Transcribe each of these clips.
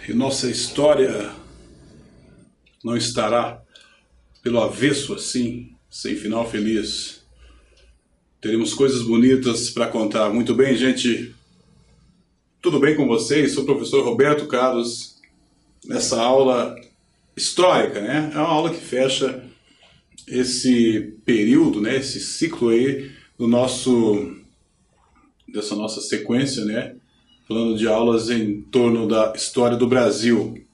E nossa história não estará pelo avesso assim, sem final feliz. Teremos coisas bonitas para contar. Muito bem, gente? Tudo bem com vocês? Sou o professor Roberto Carlos, nessa aula histórica, né? É uma aula que fecha esse período, né? Esse ciclo aí dessa nossa sequência, né? Falando de aulas em torno da história do Brasil.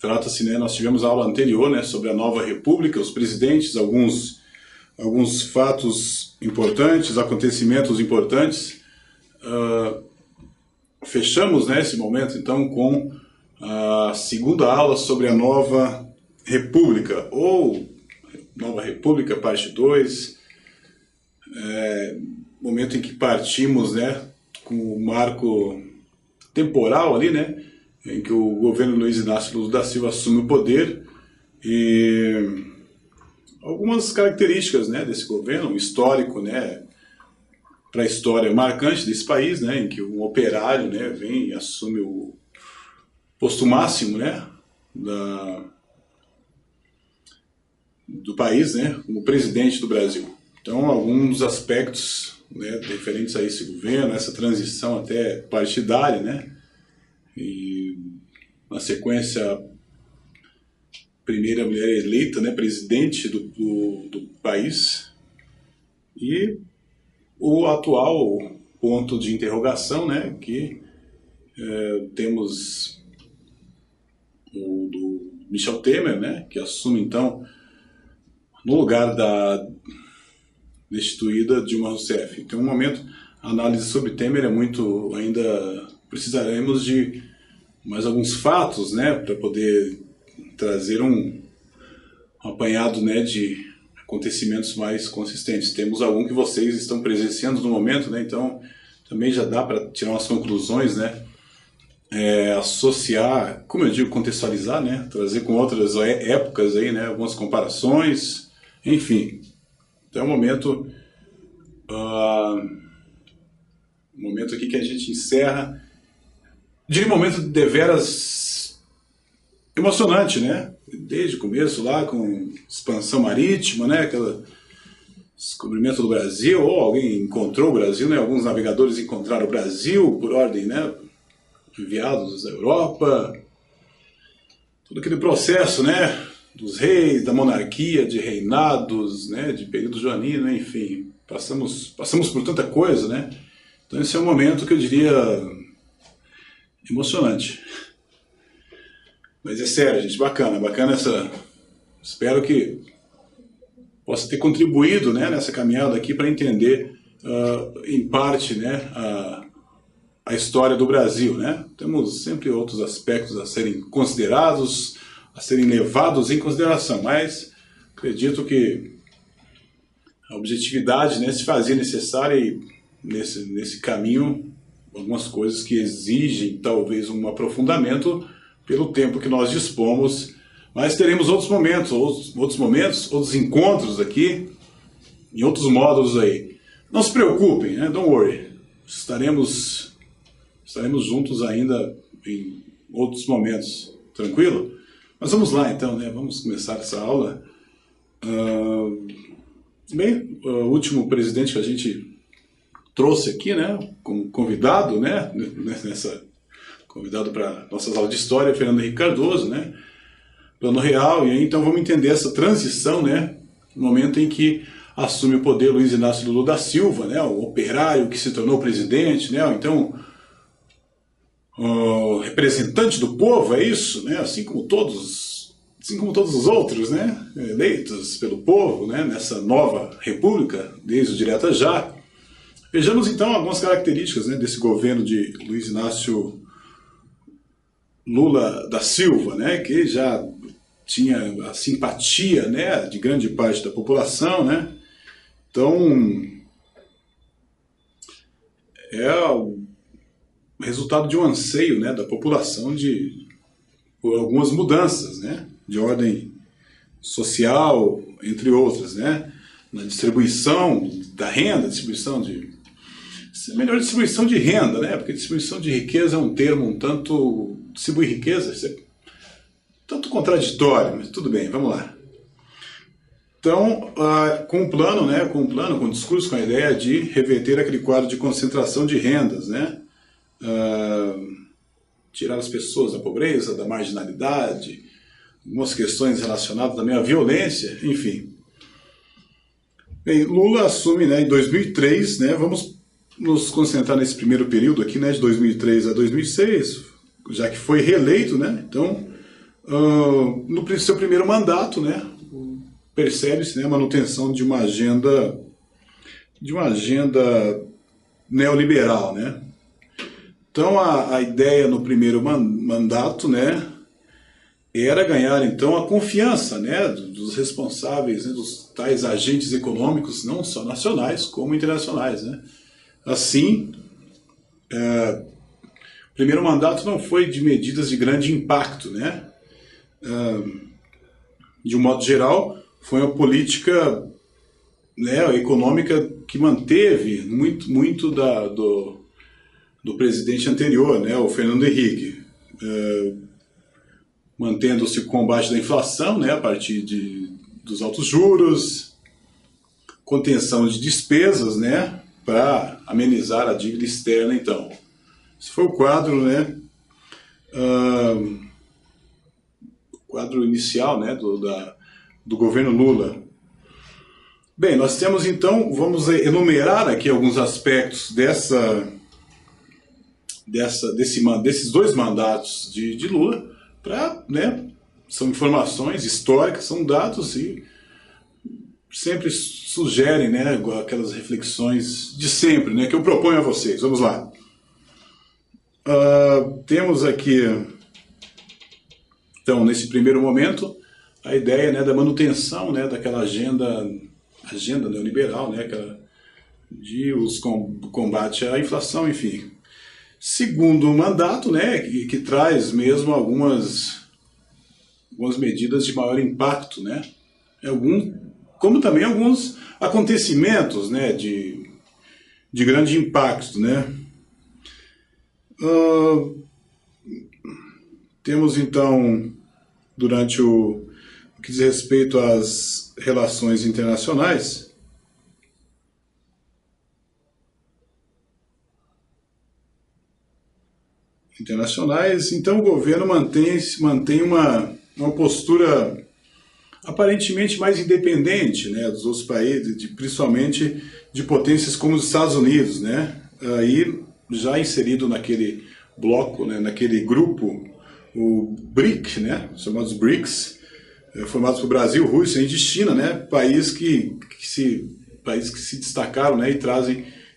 Trata-se, né? Nós tivemos a aula anterior, né? Sobre a nova república, os presidentes, alguns fatos importantes, acontecimentos importantes. Fechamos, né, esse momento, então, com a segunda aula sobre a nova república, ou Nova República, parte 2. Momento em que partimos, né, com o marco temporal ali, né, em que o governo Luiz Inácio Lula da Silva assume o poder, e algumas características, né, desse governo, um histórico, né, para a história marcante desse país, né, em que um operário, né, vem e assume o posto máximo, né, do país, né, como presidente do Brasil. Então, alguns aspectos, né, referentes a esse governo, essa transição até partidária, né, e na sequência, primeira mulher eleita, né, presidente do país, e o atual ponto de interrogação, né, que temos o do Michel Temer, né, que assume então no lugar da destituída Dilma Rousseff. Então, um momento, a análise sobre Temer é muito, ainda precisaremos de mais alguns fatos, né, para poder trazer um apanhado, né, de acontecimentos mais consistentes. Temos algum que vocês estão presenciando no momento, né, então também já dá para tirar umas conclusões, né, associar, como eu digo, contextualizar, né, trazer com outras épocas aí, né, algumas comparações, enfim. Então é um momento aqui que a gente encerra, diria um momento deveras emocionante, né? Desde o começo lá, com expansão marítima, né? Aquele descobrimento do Brasil, ou alguém encontrou o Brasil, né? Alguns navegadores encontraram o Brasil por ordem, né? Enviados da Europa. Todo aquele processo, né? Dos reis, da monarquia, de reinados, né? De período joanino, enfim. Passamos por tanta coisa, né? Então esse é um momento que eu diria emocionante. Mas é sério, gente, bacana essa... Espero que possa ter contribuído, né, nessa caminhada aqui para entender, em parte, né, a história do Brasil, né? Temos sempre outros aspectos a serem considerados, a serem levados em consideração, mas acredito que a objetividade, né, se fazia necessária e nesse caminho, algumas coisas que exigem talvez um aprofundamento pelo tempo que nós dispomos, mas teremos outros momentos, outros encontros aqui, em outros módulos aí. Não se preocupem, né? Don't worry. Estaremos juntos ainda em outros momentos, tranquilo? Mas vamos lá então, né? Vamos começar essa aula. Bem, o último presidente que a gente trouxe aqui, né, como convidado, né, convidado para nossas aulas de história, Fernando Henrique Cardoso, né, Plano Real, e aí então vamos entender essa transição, né, no momento em que assume o poder Luiz Inácio Lula da Silva, né, o operário que se tornou presidente, né, então o representante do povo, é isso, né, assim como todos os outros, né, eleitos pelo povo, né, nessa nova república, desde o Direta Já. Vejamos então algumas características, né, desse governo de Luiz Inácio Lula da Silva, né, que já tinha a simpatia, né, de grande parte da população, né. Então é o resultado de um anseio, né, da população por algumas mudanças, né, de ordem social, entre outras, né, na distribuição da renda, melhor distribuição de renda, né, porque distribuição de riqueza é um termo um tanto distribuir riqueza, isso é tanto contraditório, mas tudo bem, vamos lá. Então, com um plano, né, com um discurso, com a ideia de reverter aquele quadro de concentração de rendas, né, tirar as pessoas da pobreza, da marginalidade, algumas questões relacionadas também à violência, enfim. Bem, Lula assume, né, em 2003, né, vamos nos concentrar nesse primeiro período aqui, né, de 2003 a 2006, já que foi reeleito, né, então, no seu primeiro mandato, né, percebe-se, né, a manutenção de uma agenda neoliberal, né. Então, a ideia no primeiro mandato, né, era ganhar, então, a confiança, né, dos responsáveis, né, dos tais agentes econômicos, não só nacionais, como internacionais, né. Assim, o primeiro mandato não foi de medidas de grande impacto, né. De um modo geral, foi uma política, né, econômica que manteve muito do presidente anterior, né, o Fernando Henrique, mantendo-se o combate da inflação, né, a partir dos altos juros, contenção de despesas, né, para amenizar a dívida externa, então. Esse foi o quadro, né, quadro inicial, né, do governo Lula. Bem, nós temos então, vamos enumerar aqui alguns aspectos desses dois mandatos de Lula, né, são informações históricas, são dados e sempre sugerem, né, aquelas reflexões de sempre, né, que eu proponho a vocês. Vamos lá. Temos aqui, então, nesse primeiro momento, a ideia, né, da manutenção, né, daquela agenda neoliberal, né, de combate à inflação, enfim. Segundo mandato, né, que traz mesmo algumas medidas de maior impacto, né, como também alguns acontecimentos, né, de grande impacto, né. Temos então, durante o que diz respeito às relações internacionais, então o governo mantém uma postura aparentemente mais independente, né, dos outros países, principalmente de potências como os Estados Unidos, né, aí já inserido naquele bloco, né, naquele grupo, o BRIC, né, chamados BRICS, formados por Brasil, Rússia, Índia e China, né, países que se destacaram, né, e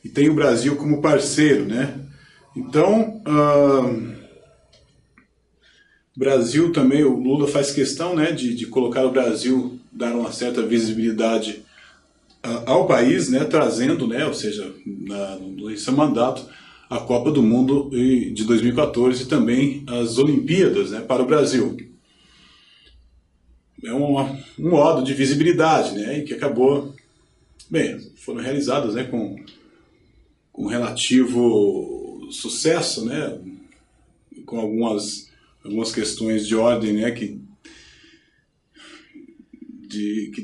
tem o Brasil como parceiro, né. Então, Brasil também, o Lula faz questão, né, de colocar o Brasil, dar uma certa visibilidade ao país, né, trazendo, né, ou seja, no seu mandato, a Copa do Mundo de 2014 e também as Olimpíadas, né, para o Brasil. É um modo de visibilidade, né, e que acabou, bem, foram realizadas, né, com relativo sucesso, né, com algumas questões de ordem, né, que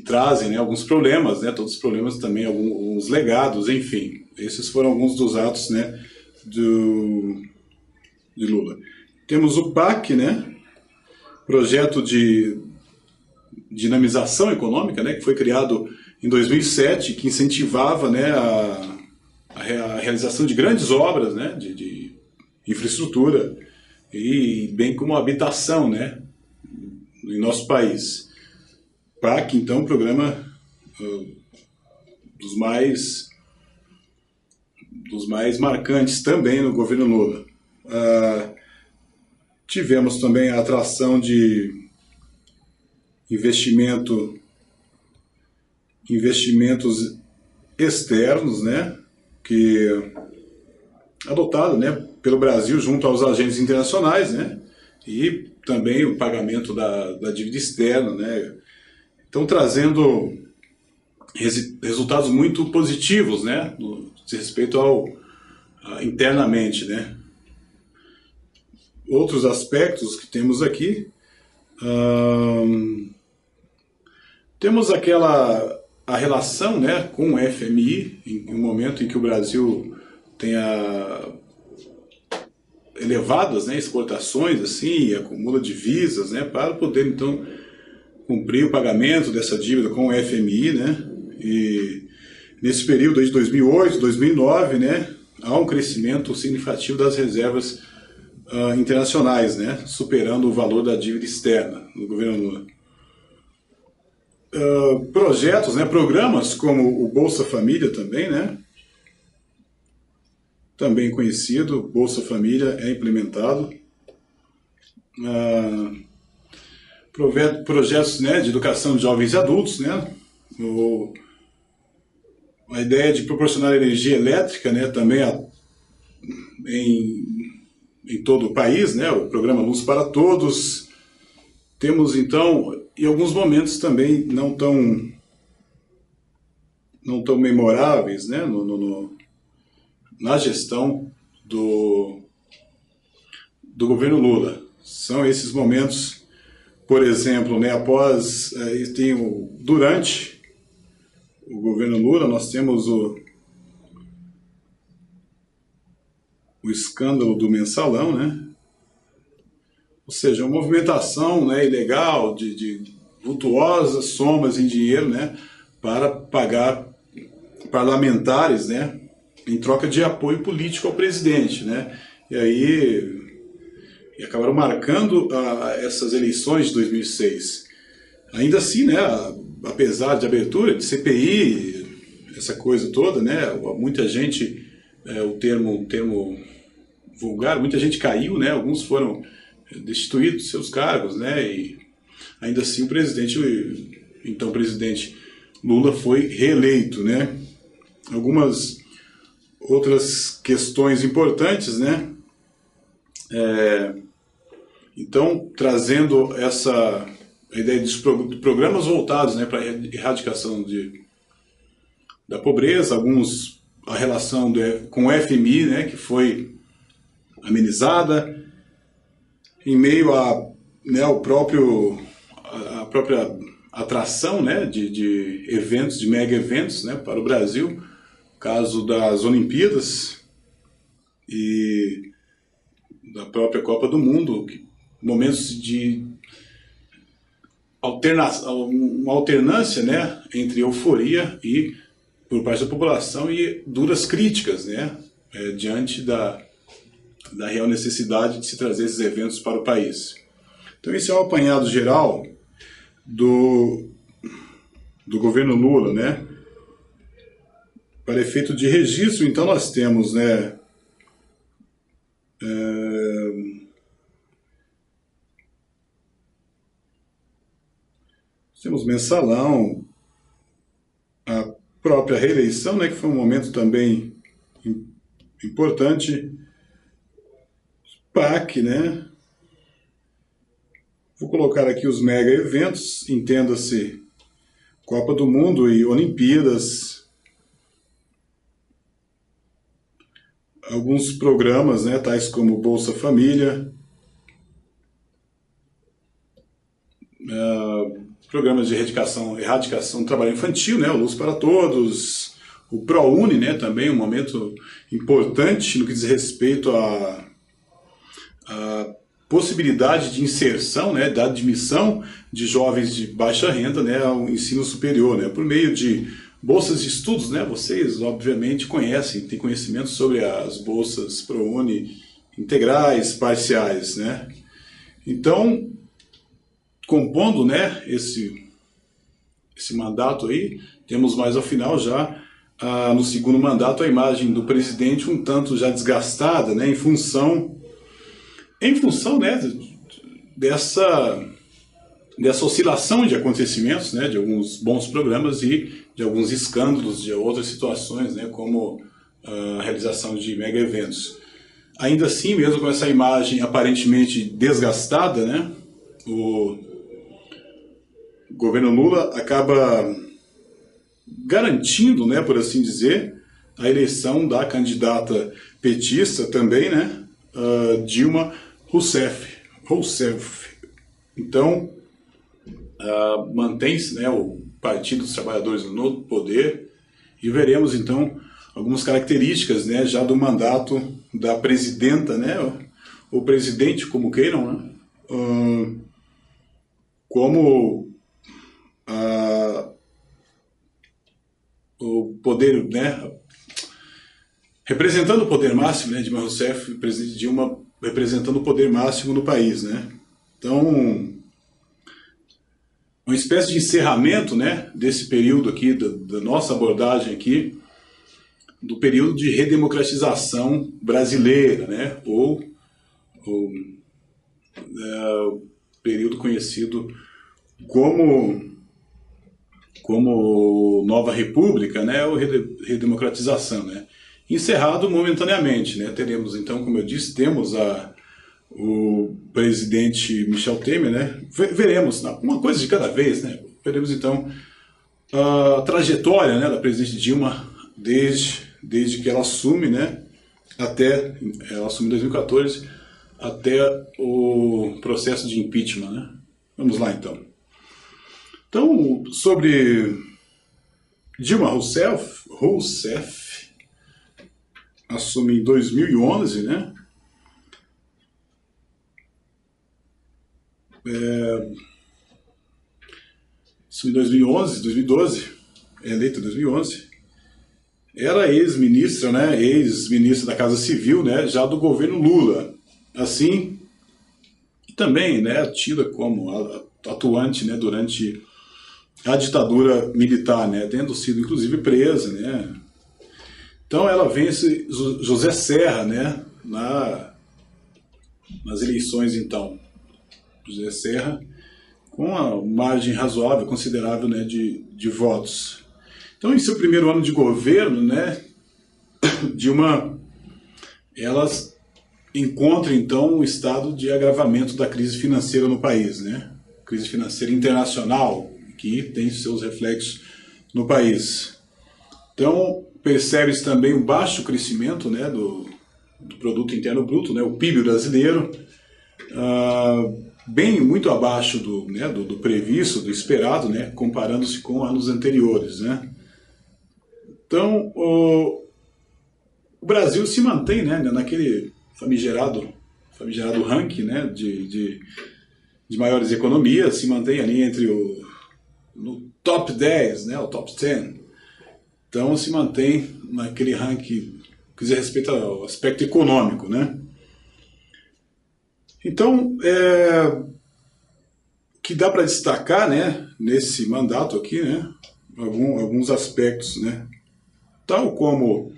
trazem, né, alguns problemas, né, todos os problemas também, alguns legados, enfim. Esses foram alguns dos atos, né, de Lula. Temos o PAC, né, projeto de dinamização econômica, né, que foi criado em 2007, que incentivava, né, a realização de grandes obras, né, de infraestrutura, e bem como a habitação, né, em nosso país. PAC, então, programa dos mais marcantes também no governo Lula. Tivemos também a atração de investimentos externos, né, que adotado, né, pelo Brasil junto aos agentes internacionais, né, e também o pagamento da dívida externa, né, então trazendo resultados muito positivos, né, no respeito internamente, né. outros aspectos que temos aqui. Temos a relação, né, com o FMI, em um momento em que o Brasil tenha elevadas, né, exportações assim, e acumula divisas, né, para poder então cumprir o pagamento dessa dívida com o FMI, né, e nesse período aí de 2008, 2009, né, há um crescimento significativo das reservas internacionais, né, superando o valor da dívida externa do governo Lula. Projetos, né, programas como o Bolsa Família também, né, também conhecido, Bolsa Família é implementado. Projetos, né, de educação de jovens e adultos, né, a ideia de proporcionar energia elétrica, né, também em todo o país, né, o programa Luz para Todos. Temos, então, em alguns momentos também não tão memoráveis, né, na gestão do governo Lula. São esses momentos, por exemplo, né, durante o governo Lula, nós temos o escândalo do mensalão, né? Ou seja, uma movimentação, né, ilegal de vultuosas somas em dinheiro, né, para pagar parlamentares, né, em troca de apoio político ao presidente, né? E aí acabaram marcando essas eleições de 2006. Ainda assim, né, apesar de abertura de CPI, essa coisa toda, né, muita gente, o termo vulgar, muita gente caiu, né, alguns foram destituídos de seus cargos, né, e ainda assim o então presidente Lula foi reeleito, né. Algumas outras questões importantes, né, então trazendo a ideia de programas voltados, né, para a erradicação da pobreza, a relação com o FMI, né, que foi amenizada, em meio né, a própria atração, né, de eventos, de mega eventos, né, para o Brasil, caso das Olimpíadas e da própria Copa do Mundo, momentos de uma alternância, né, entre euforia por parte da população e duras críticas, né, diante da real necessidade de se trazer esses eventos para o país. Então esse é o apanhado geral do governo Lula, né. Para efeito de registro, então nós temos, né, temos mensalão, a própria reeleição, né, que foi um momento também importante, PAC, né, vou colocar aqui os mega eventos, entenda-se Copa do Mundo e Olimpíadas, alguns programas, né, tais como Bolsa Família, programas de erradicação do trabalho infantil, né, o Luz para Todos, o ProUni, né, também um momento importante no que diz respeito à possibilidade de inserção, né, da admissão de jovens de baixa renda, né, ao ensino superior, né, por meio de bolsas de estudos, né, vocês obviamente têm conhecimento sobre as bolsas ProUni integrais, parciais, né. Então, compondo, né, esse mandato aí, temos mais ao final já, no segundo mandato, a imagem do presidente um tanto já desgastada, né, em função, né, dessa oscilação de acontecimentos, né, de alguns bons programas e de alguns escândalos, de outras situações, né, como a realização de mega eventos. Ainda assim, mesmo com essa imagem aparentemente desgastada, né, o governo Lula acaba garantindo, né, por assim dizer, a eleição da candidata petista também, né, Dilma, Rousseff. Então, mantém-se, né, o Partido dos Trabalhadores no poder, e veremos então algumas características, né, já do mandato da presidenta, né, ou presidente, como queiram, né, como o poder, né, representando o poder máximo, né, Dilma Rousseff, presidente Dilma, representando o poder máximo no país, né. Então, uma espécie de encerramento, né, desse período aqui, da nossa abordagem aqui, do período de redemocratização brasileira, né, ou período conhecido como Nova República, né, ou redemocratização, né, encerrado momentaneamente, né. Teremos então, como eu disse, temos o presidente Michel Temer, né, veremos uma coisa de cada vez, né, veremos então a trajetória, né, da presidente Dilma desde que ela assume, né, ela assume em 2014, até o processo de impeachment, né. Vamos lá então. Então, sobre Dilma Rousseff assume em 2011, né. Isso em 2012, eleita em 2011, era ex-ministra, né, ex-ministra da Casa Civil, né, já do governo Lula, assim, e também, né, tida como atuante, né, durante a ditadura militar, né, tendo sido inclusive presa, né. Então ela vence José Serra, né, nas eleições então. José Serra, com uma margem razoável, considerável, né, de votos. Então, em seu primeiro ano de governo, né, Dilma, ela encontra, então, um estado de agravamento da crise financeira no país, né, crise financeira internacional, que tem seus reflexos no país. Então, percebe-se também o baixo crescimento, né, do Produto Interno Bruto, né, o PIB brasileiro, muito abaixo do previsto, do esperado, né, comparando-se com anos anteriores, né. Então, o Brasil se mantém, né, naquele famigerado ranking, né, de maiores economias, se mantém ali no top 10, né, o top 10. Então, se mantém naquele ranking que diz respeito ao aspecto econômico, né. Então, que dá para destacar, né, nesse mandato aqui, né, alguns aspectos, né, tal como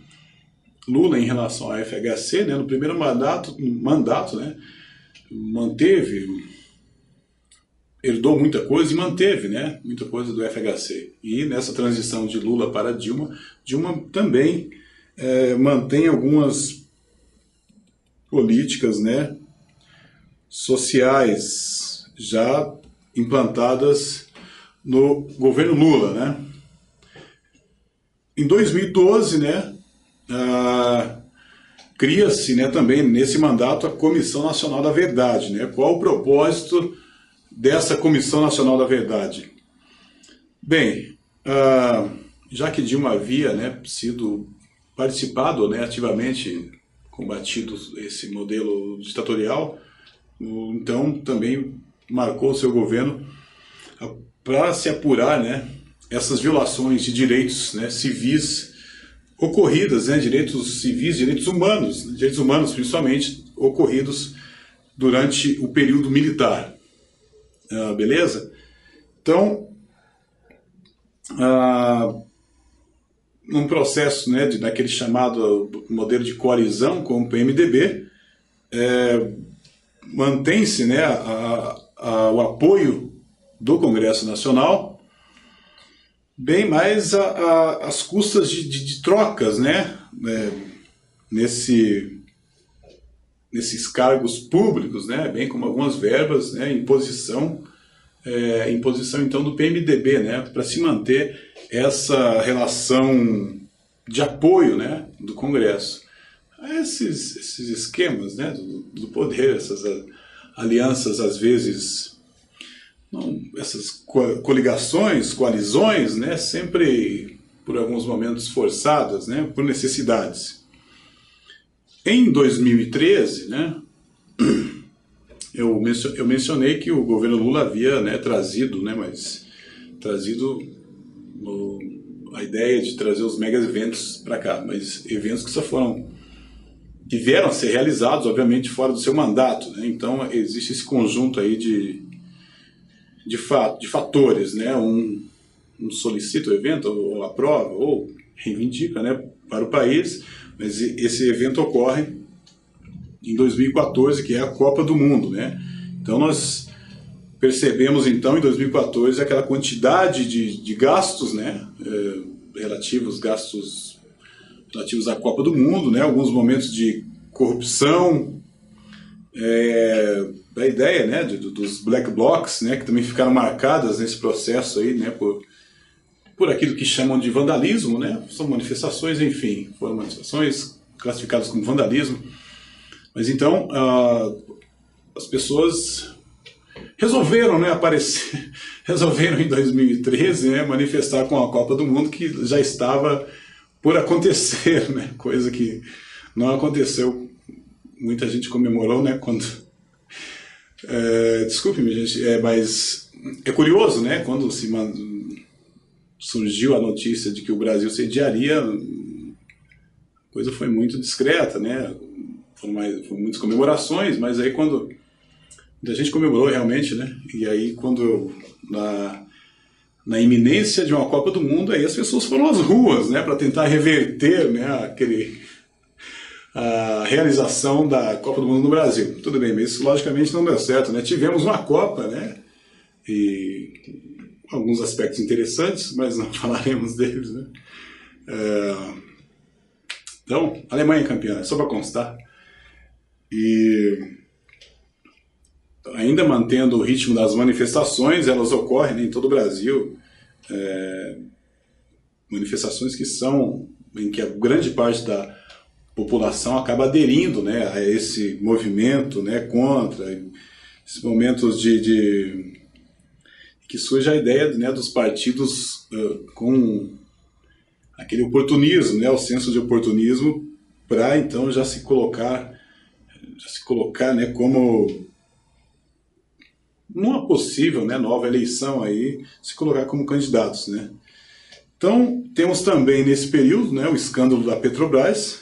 Lula em relação à FHC, né, no primeiro mandato, né, herdou muita coisa e manteve, né, muita coisa do FHC. E nessa transição de Lula para Dilma também mantém algumas políticas, né, sociais já implantadas no governo Lula, né. Em 2012, né, cria-se, né, também nesse mandato a Comissão Nacional da Verdade, né. Qual o propósito dessa Comissão Nacional da Verdade? Bem, já que Dilma havia, né, participado, né, ativamente combatido esse modelo ditatorial, então também marcou o seu governo para se apurar, né, essas violações de direitos, né, civis ocorridas, né, direitos civis, direitos humanos principalmente, ocorridos durante o período militar. Beleza? Então, num processo, né, daquele chamado modelo de coalizão com o PMDB, mantém-se, né, o apoio do Congresso Nacional, bem mais às custas de trocas, né, nesses cargos públicos, né, bem como algumas verbas, né, imposição então do PMDB, né, para se manter essa relação de apoio, né, do Congresso. a esses esquemas, né, do poder, essas alianças às vezes, não, essas coligações, coalizões, né, sempre por alguns momentos forçadas, né, por necessidades. Em 2013, né, eu mencionei que o governo Lula havia, né, trazido a ideia de trazer os mega eventos para cá, mas eventos que vieram a ser realizados, obviamente, fora do seu mandato, né? Então existe esse conjunto aí de fatores, né? Um solicita o evento, ou aprova, ou reivindica, né, para o país, mas esse evento ocorre em 2014, que é a Copa do Mundo, né? Então nós percebemos então em 2014 aquela quantidade de gastos, né, relativos à Copa do Mundo, né, alguns momentos de corrupção, a ideia, né, dos black blocs, né, que também ficaram marcadas nesse processo aí, né, por aquilo que chamam de vandalismo, né, são manifestações, enfim, foram manifestações classificadas como vandalismo, mas então as pessoas resolveram, né, resolveram em 2013, né, manifestar com a Copa do Mundo, que já estava por acontecer, né, coisa que não aconteceu. Muita gente comemorou, né, quando... desculpe-me, gente, mas é curioso, né, quando surgiu a notícia de que o Brasil sediaria, a coisa foi muito discreta, né, foram muitas comemorações, mas aí quando... A gente comemorou realmente, né? E aí quando na iminência de uma Copa do Mundo, aí as pessoas foram às ruas, né, para tentar reverter, né, a realização da Copa do Mundo no Brasil. Tudo bem, mas isso logicamente não deu certo, né? Tivemos uma Copa, né? E alguns aspectos interessantes, mas não falaremos deles, né? Então, a Alemanha é campeã, só para constar. E ainda mantendo o ritmo das manifestações, elas ocorrem em todo o Brasil, manifestações em que a grande parte da população acaba aderindo, né, a esse movimento, né, contra esses momentos que surge a ideia, né, dos partidos com aquele oportunismo, né, o senso de oportunismo, para então já se colocar, né, como numa possível, né, nova eleição aí, se colocar como candidatos, né. Então, temos também nesse período, né, o escândalo da Petrobras,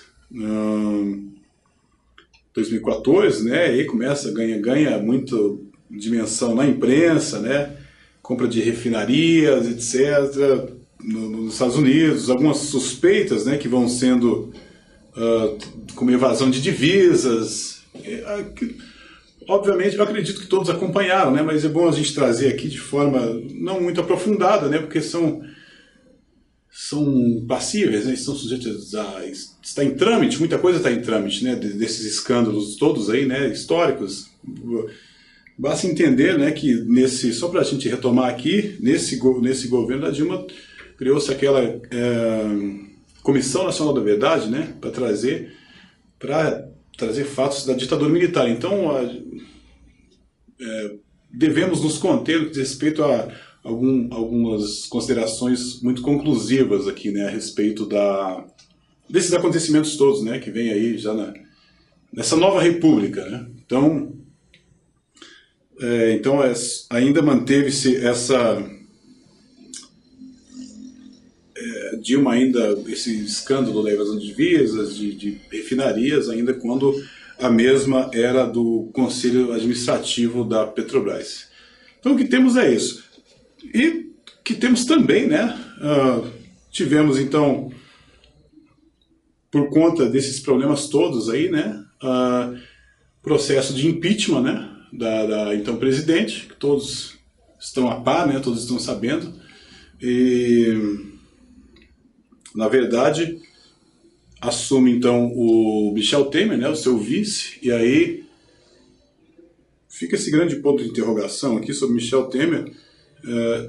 2014, né, aí ganha muita dimensão na imprensa, né, compra de refinarias, etc., nos Estados Unidos, algumas suspeitas, né, que vão sendo como evasão de divisas, obviamente, eu acredito que todos acompanharam, né, mas é bom a gente trazer aqui de forma não muito aprofundada, né, porque são passíveis, né, estão sujeitos está em trâmite, muita coisa está em trâmite, né, desses escândalos todos aí, né, históricos. Basta entender, né, que só para a gente retomar aqui, nesse governo da Dilma, criou-se aquela Comissão Nacional da Verdade, né, para trazer fatos da ditadura militar. Então, devemos nos conter com respeito a algumas considerações muito conclusivas aqui, né, a respeito desses acontecimentos todos, né, que vem aí já nessa nova república, né. Então ainda manteve-se Dilma ainda, esse escândalo da evasão de divisas, de refinarias, ainda quando a mesma era do Conselho Administrativo da Petrobras. Então o que temos é isso. E que temos também, né, tivemos então, por conta desses problemas todos aí, né, processo de impeachment, né, da então presidente, que todos estão a par, né, todos estão sabendo, e na verdade assume então o Michel Temer, né, o seu vice, e aí fica esse grande ponto de interrogação aqui sobre Michel Temer,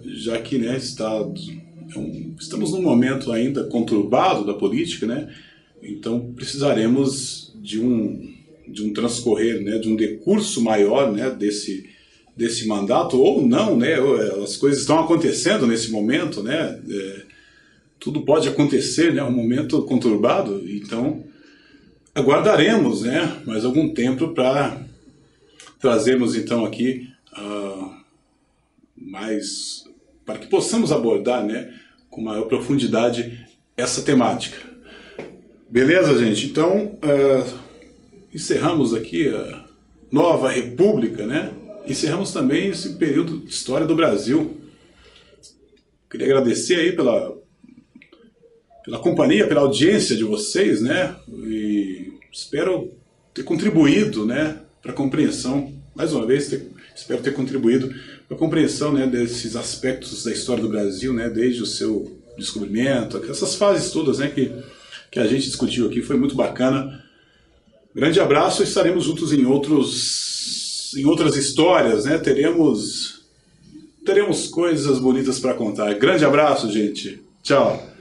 já que, né, estamos num momento ainda conturbado da política, né, Então precisaremos de um transcorrer, né, de um decurso maior, né, desse mandato, ou não, né, as coisas estão acontecendo nesse momento, né, tudo pode acontecer, né, um momento conturbado, então aguardaremos, né, mais algum tempo para trazermos então aqui mais, para que possamos abordar, né, com maior profundidade essa temática. Beleza, gente? Então, encerramos aqui a Nova República, né? Encerramos também esse período de história do Brasil. Queria agradecer aí pela companhia, pela audiência de vocês, né? E espero ter contribuído, né, para a compreensão, mais uma vez, espero ter contribuído para a compreensão, né, desses aspectos da história do Brasil, né, desde o seu descobrimento, essas fases todas, né, que a gente discutiu aqui, foi muito bacana. Grande abraço, estaremos juntos em outras histórias, né? Teremos coisas bonitas para contar. Grande abraço, gente. Tchau.